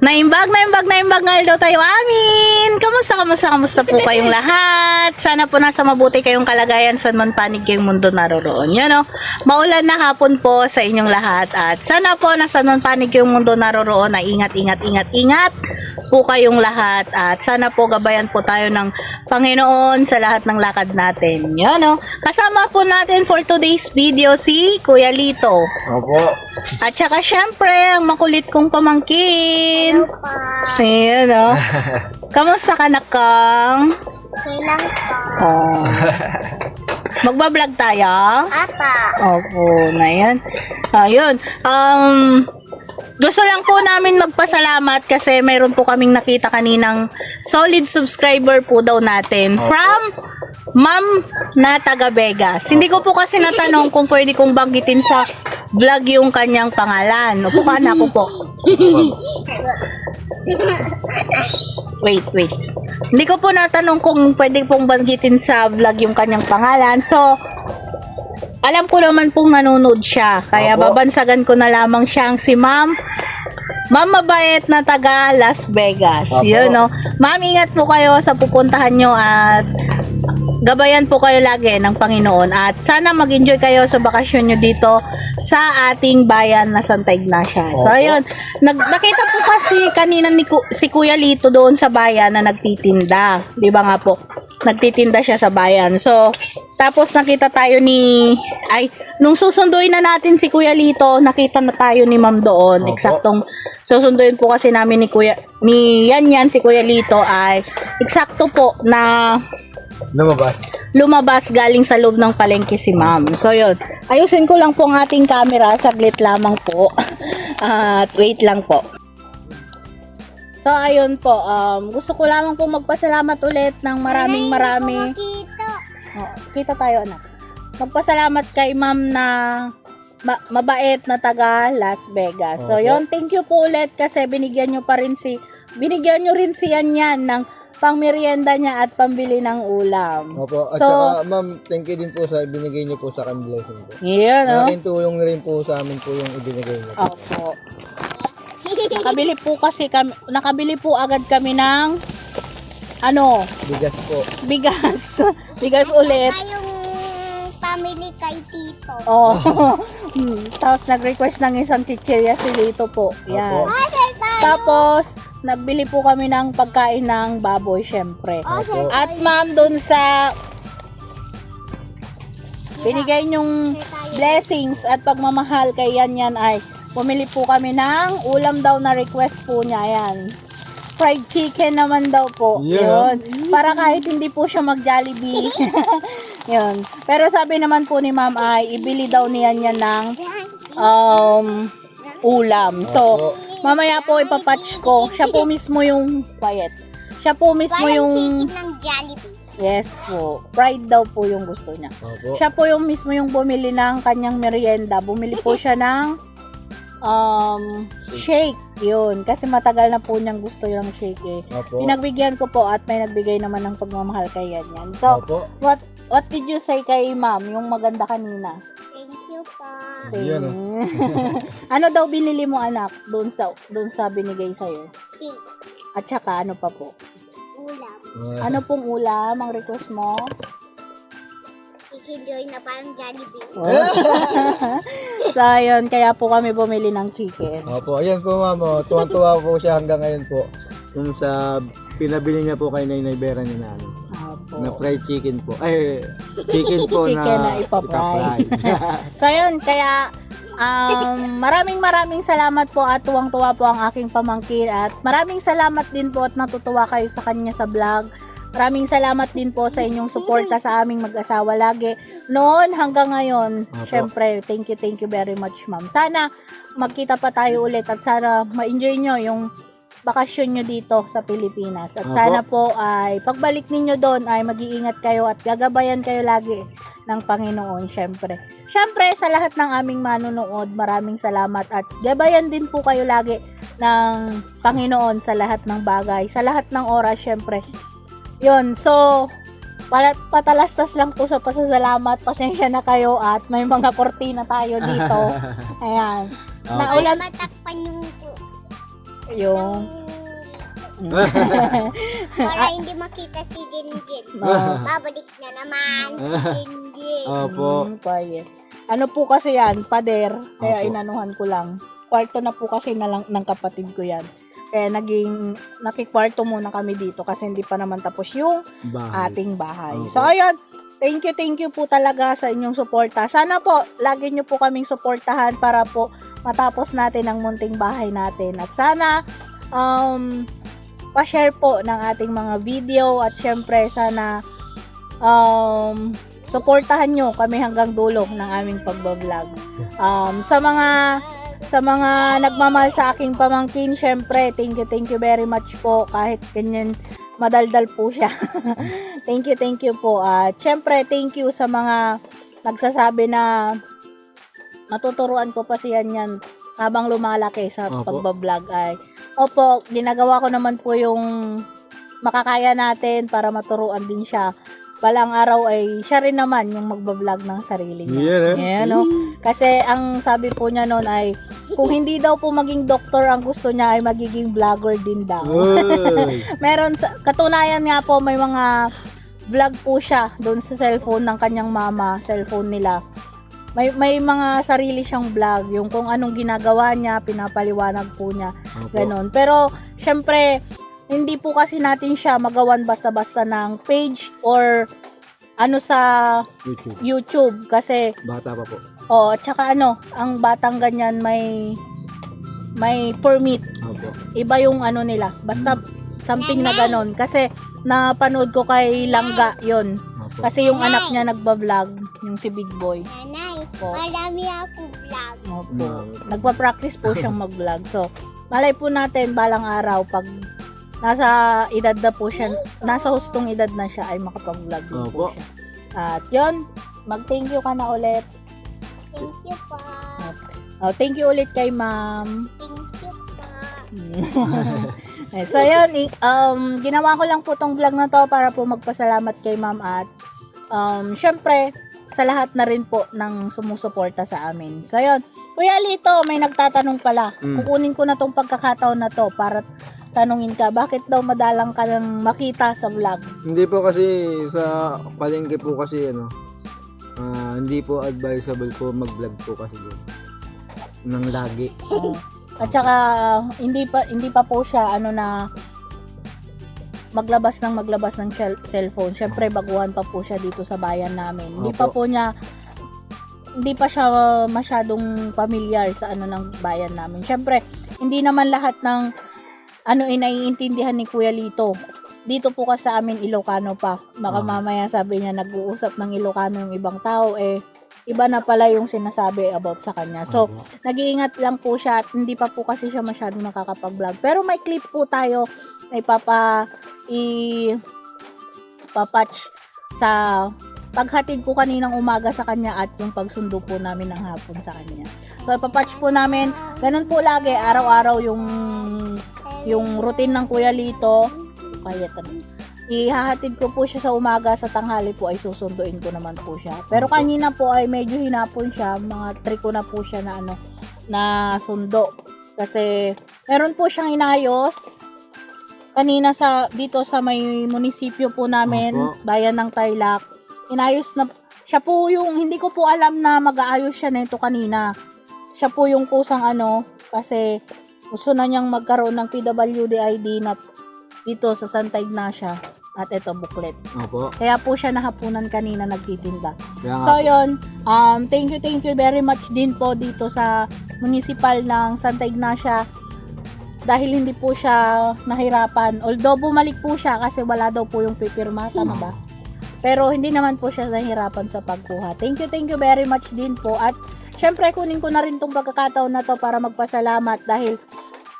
Naimbag nga daw tayo amin. Kamusta po kayong lahat? Sana po nasa mabuti kayong kalagayan saan man panig kayong mundo naroroon. Yan o, maulan na hapon po sa inyong lahat. At sana po nasa man panig kayong mundo naroroon na ingat po kayong lahat. At sana po gabayan po tayo ng Panginoon sa lahat ng lakad natin. Yan o, kasama po natin for today's video si Kuya Lito. Opo. At saka syempre, ang makulit kong pamangkin. Ayan o. Kamusta ka na, Kang? Kailang po. Oh. Magbablog tayo? Apa. Opo, na yan. Ayun. Gusto lang po namin magpasalamat kasi mayroon po kaming nakita kaninang solid subscriber po daw natin from Ma'am na taga Vegas. Hindi ko po kasi natanong kung pwede kong banggitin sa vlog yung kanyang pangalan. Upo ka na po po. Wait. Hindi ko po natanong kung pwede pong banggitin sa vlog yung kanyang pangalan. So, alam ko naman pong nanonood siya. Kaya babansagan ko na lamang siyang si Ma'am mabait na taga Las Vegas. Yun, no? Ma'am, ingat po kayo sa pupuntahan nyo at gabayan po kayo lagi ng Panginoon. At sana mag-enjoy kayo sa bakasyon nyo dito sa ating bayan na Santa Ignacia. So, ayun. Nakita po kasi kanina si Kuya Lito doon sa bayan na nagtitinda. Di ba nga po? Nagtitinda siya sa bayan. So, tapos nakita tayo nung susunduin na natin si Kuya Lito, nakita na tayo ni Ma'am doon. Eksaktong susunduin po kasi namin ni Yan si Kuya Lito ay eksakto po na lumabas galing sa loob ng palengke si Ma'am. So yun, ayusin ko lang po ang ating camera, saglit lamang po. At wait lang po. So ayun po, gusto ko lamang po magpasalamat ulit ng maraming kita tayo anak. Magpasalamat kay Ma'am na mabait na taga Las Vegas. So yun, thank you po ulit kasi binigyan nyo rin si Yan ng pangmerienda niya at pambili ng ulam. Opo. At so, saka, ma'am, thank you din po sa binigay niyo po sa akin blessing po. Yeah, no? Malaking tulong rin po sa amin po yung ibinigay niyo. Opo. Nakabili po agad kami ng Bigas po. Bigas ulit. Tayong family kay Tito. Oh. Tapos nag-request ng isang chichirya si Lito po. Yan. Tapos nagbili po kami ng pagkain ng baboy syempre. Opo. At ma'am doon sa binigay nyong blessings at pagmamahal kay Yan ay bumili po kami ng ulam daw na request po niya. Yan. Fried chicken naman daw po. Yeah. Yun. Para kahit hindi po siya mag-Jollibee. Yun. Pero sabi naman po ni ma'am ay ibili daw niya ng ulam. So, mamaya po ipapatch ko. Siya po mismo yung quiet. Siya po mismo yung chicken ng Jollibee. Yes po. Fried daw po yung gusto niya. Opo. Siya po yung mismo yung bumili ng kanyang merienda. Bumili po siya ng shake. Yun. Kasi matagal na po niyang gusto yung shake eh. Opo. Pinagbigyan ko po at may nagbigay naman ng pagmamahal kay Yan. So, Opo. what did you say kay ma'am? Yung maganda kanina. Thank you po. Yan, Ano daw binili mo anak doon sa binigay sa'yo? Shake. At saka ano pa po? Ulam. Ano pong ulam ang request mo? Chicken joy na parang Jollibee. So ayun, kaya po kami bumili ng chicken. Opo. Ayan po, ma'am. Tuwang-tuwa po siya hanggang ngayon po. Yung sa pinabili niya po kay Nainay Vera niya na fried chicken po. Ay, chicken po Chicken na na ipapry. So ayun, kaya maraming salamat po at tuwang-tuwa po ang aking pamangkin at maraming salamat din po at natutuwa kayo sa kanya sa vlog. Maraming salamat din po sa inyong suporta sa aming mag-asawa lagi. Noon hanggang ngayon, syempre, thank you very much ma'am. Sana magkita pa tayo ulit at sana ma-enjoy nyo yung bakasyon nyo dito sa Pilipinas. At sana po ay pagbalik ninyo doon ay mag-iingat kayo at gagabayan kayo lagi ng Panginoon syempre. Syempre sa lahat ng aming manunood, maraming salamat at gabayan din po kayo lagi ng Panginoon sa lahat ng bagay, sa lahat ng oras syempre. Yun, so patalastas lang po sa pasasalamat. Pasensya na kayo at may mga kortina tayo dito. Ayan. Naulan. Matakpan yung Yung... Para hindi makita si Jinjin. Oh. Babalik na naman si Jinjin. Opo. Quiet. Ano po kasi yan, pader, kaya Opo. inanuhan ko lang. Kwarto na po kasi na lang ng kapatid ko yan. Kaya nakikwarto muna kami dito kasi hindi pa naman tapos yung Bahay. ating bahay. Opo. So, ayun. Thank you po talaga sa inyong suporta. Sana po, lagi nyo po kaming suportahan para po matapos natin ang munting bahay natin. At sana, pa-share po ng ating mga video at syempre, sana, suportahan nyo kami hanggang dulo ng aming pagbablog. Sa mga nagmamahal sa aking pamangkin, syempre, thank you very much po. Kahit ganyan, madaldal po siya. Thank you po. At syempre, thank you sa mga nagsasabi na natuturuan ko pa siya yan habang lumalaki sa Opo. pagbablog ay. Opo, ginagawa ko naman po yung makakaya natin para maturuan din siya. Balang araw ay siya rin naman yung magbablog ng sarili niya. Yeah, no? Kasi ang sabi po niya noon ay kung hindi daw po maging doktor ang gusto niya ay magiging vlogger din daw. Uy. Meron katunayan nga po may mga vlog po siya doon sa cellphone ng kanyang mama, cellphone nila. May mga sarili siyang vlog, yung kung anong ginagawa niya, pinapaliwanag po niya. Opo. Ganon. Pero syempre hindi po kasi natin siya magawan basta-basta ng page or ano sa YouTube kasi Bata pa po. at saka ang batang ganyan may permit. Opo. Iba yung ano nila. Basta something na ganon. Kasi napanood ko kay Langga yon. Opo. Kasi yung anak niya nagba-vlog, yung si Big Boy. Nanay, Po. marami ako vlog. Opo. Nagpa-practice po siyang mag-vlog. So, malay po natin balang araw pag nasa edad na po siya, nasa hustong edad na siya ay makapag-vlog din po Opo. siya. At yun, mag-thank you ka na ulit. Thank you po. Thank you ulit kay ma'am. Thank you po. So yun, ginawa ko lang po tong vlog na to para po magpasalamat kay ma'am at syempre sa lahat na rin po ng sumusuporta sa amin. So yun, Kuya Lito, may nagtatanong pala. Kukunin ko na tong pagkakataon na to para tanungin ka, bakit daw madalang ka nang makita sa vlog? Hindi po kasi sa palengke po kasi hindi po advisable po mag-vlog po kasi doon. Nang lagi. At saka hindi pa po siya maglabas ng cellphone. Syempre baguhan pa po siya dito sa bayan namin. Hindi pa siya masyadong familiar sa ng bayan namin. Syempre hindi naman lahat ng naiintindihan ni Kuya Lito. Dito po kasi sa amin Ilocano pa. Baka mamaya sabi niya nag-uusap ng Ilocano yung ibang tao iba na pala yung sinasabi about sa kanya. So, nag-iingat lang po siya at hindi pa po kasi siya masyadong nakakapag-vlog. Pero may clip po tayo na papatch sa paghatid ko kaninang umaga sa kanya at yung pagsundo po namin ng hapon sa kanya. So, ipapatch po namin. Ganun po lagi, araw-araw yung routine ng Kuya Lito. Kaya ihahatid ko po siya sa umaga, sa tanghali po ay susunduin ko naman po siya. Pero kanina po ay medyo hinapon siya, mga 3 ko na po siya na sundo. Kasi meron po siyang inayos kanina dito sa may munisipyo po namin, bayan ng Tarlac. Inayos na siya po yung hindi ko po alam na mag-aayos siya nito kanina. Siya po yung kusang kasi gusto na niyang magkaroon ng PWD ID na dito sa Santa Ignacia at ito booklet. Opo. Kaya po siya nahapunan kanina nagtitinda. Kaya nga So po. yun, thank you very much din po dito sa municipal ng Santa Ignacia dahil hindi po siya nahirapan. Although bumalik po siya kasi wala daw po yung pipirma, tama ba? Pero hindi naman po siya nahirapan sa pagkuha. Thank you very much din po. At syempre kunin ko na rin tong pagkakataon na to para magpasalamat dahil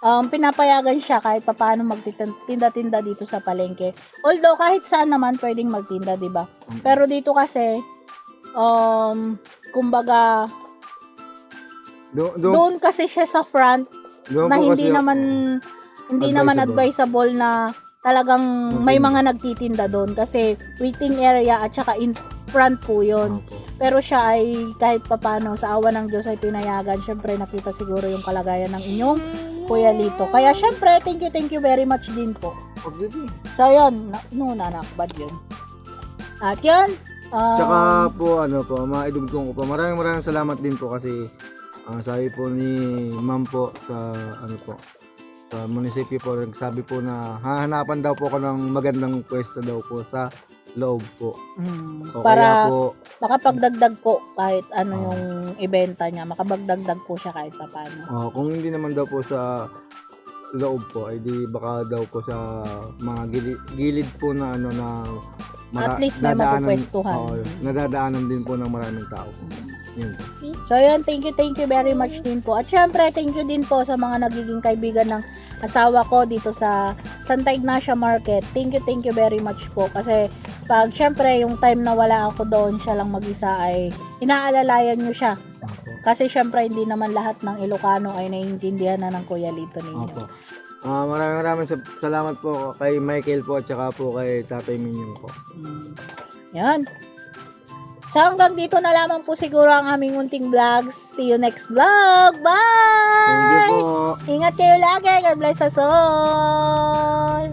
pinapayagan siya kahit papaano magtinda-tinda dito sa palengke. Although kahit saan naman pwedeng magtinda, 'di ba? Pero dito kasi kumbaga doon kasi siya sa front na hindi naman advisable na talagang may mga nagtitinda doon kasi waiting area at saka in front po 'yon. Pero siya ay kahit papaano sa awa ng Diyos ay pinayagan. Syempre nakita siguro yung kalagayan ng inyong Kuya Lito. Kaya syempre, thank you very much din po. Pagdito. So yun, nanakbad yun. At yun, Tsaka po, mga idugtong ko po. Maraming salamat din po kasi sabi po ni ma'am po sa sa munisipyo po, nagsabi po na hahanapan daw po ako ng magandang pwesto daw po sa loob po. O kaya para po, makapagdagdag po kahit ano yung ibenta niya, makapagdagdag po siya kahit paano. kung hindi naman daw po sa loob po, ay di baka daw po sa mga gilid po na At least may mapupwestuhan. Nadadaanan din po ng maraming tao. Yun. So yun, thank you very much din po. At syempre, thank you din po sa mga nagiging kaibigan ng asawa ko dito sa Santa Ignacia Market. Thank you very much po. Kasi pag syempre, yung time na wala ako doon, siya lang mag-isa ay inaalalayan nyo siya. Kasi syempre, hindi naman lahat ng Ilocano ay naiintindihan na ng Kuya Lito ninyo. Opo. Maraming salamat po kay Michael po at saka po kay Tatay Minyong po. Yan. So hanggang dito na lamang po siguro ang aming munting vlogs. See you next vlog. Bye! Thank you po. Ingat kayo lagi. God bless us all.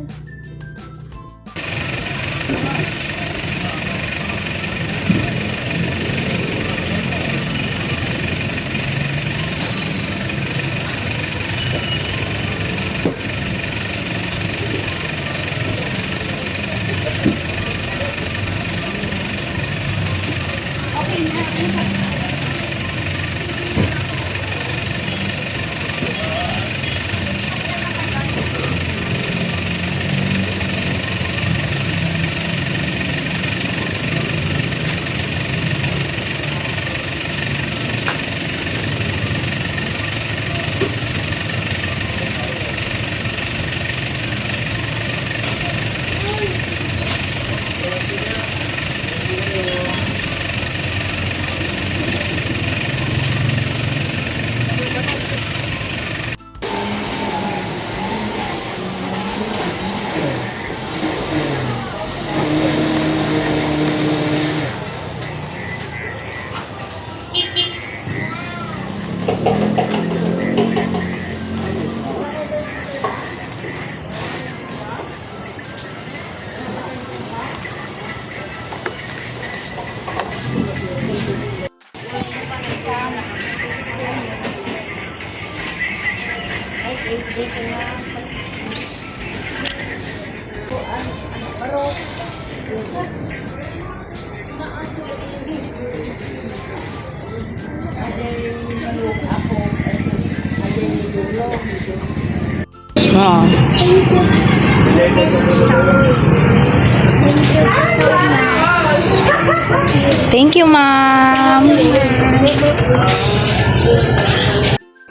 Thank you, ma'am.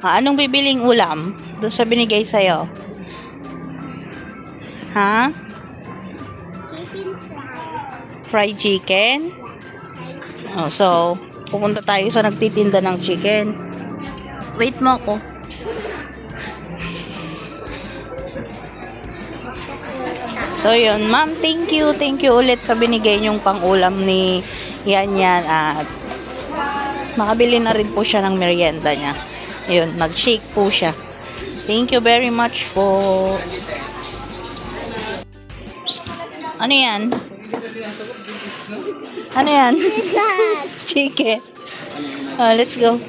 Anong bibiling ulam doon sa binigay sa'yo? Ha? Chicken fries. Fried chicken? Oh, so, pupunta tayo sa nagtitinda ng chicken. Wait mo ako. So, yun. Ma'am, thank you. Thank you ulit sa binigay niyong pang-ulam ni Yan. At makabili na rin po siya ng merienda niya. Yun, nag-shake po siya. Thank you very much po. Psst. Ano yan? Ano yan? Chicken. Oh, let's go.